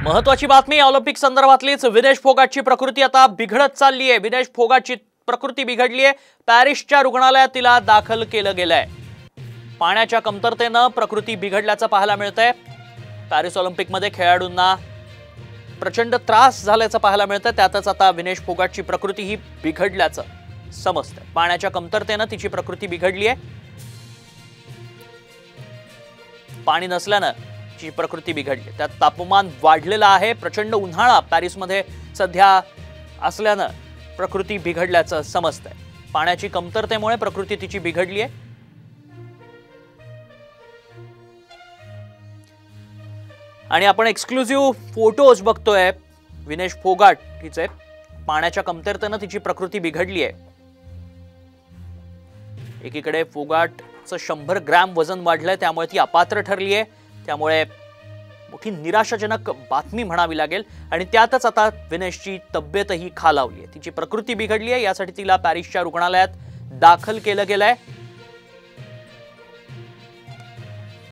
महत्वाची बातमी ऑलिम्पिक संदर्भातलीच। विनेश फोगाटची प्रकृती आता बिघडत चालली आहे। विनेश फोगाटची प्रकृती बिघडली आहे। पॅरिसच्या रुग्णालयात तिला दाखल केलं गेलंय। पाण्याच्या कमतरतेने प्रकृती बिघडल्याचं पाहायला मिळतंय। पॅरिस ऑलिम्पिकमध्ये खेळाडूंना प्रचंड त्रास झाल्याचं पाहायला मिळतंय। त्यातच आता विनेश फोगाटची प्रकृती ही बिघडल्याचं समजतंय। पाण्याच्या कमतरतेने तिची प्रकृती बिघडली आहे। पाणी नसल्यानं ची प्रकृती बिघडली। त्यात तापमान वाढलेलं आहे। प्रचंड उन्हाळा पॅरिसमध्ये सध्या असल्यानं प्रकृती बिघडल्याचं समजतंय। पाण्याची कमतरतेमुळे प्रकृती तिची बिघडली आहे। आणि आपण एक्सक्लुझिव्ह फोटोज बघतोय। विनेश फोगाट हिचे पाण्याच्या कमतरतेने तिची प्रकृती बिघडली आहे। एकीकडे फोगाटचं 100 ग्रॅम वजन वाढलंय, त्यामुळे ती अपात्र ठरली आहे। त्यामुळे मोठी निराशाजनक बातमी म्हणावी लागेल। आणि त्यातच आता विनेशची तब्येतही खालावली आहे। तिची प्रकृती बिघडली आहे। यासाठी तिला पॅरिसच्या रुग्णालयात दाखल केलं गेलंय।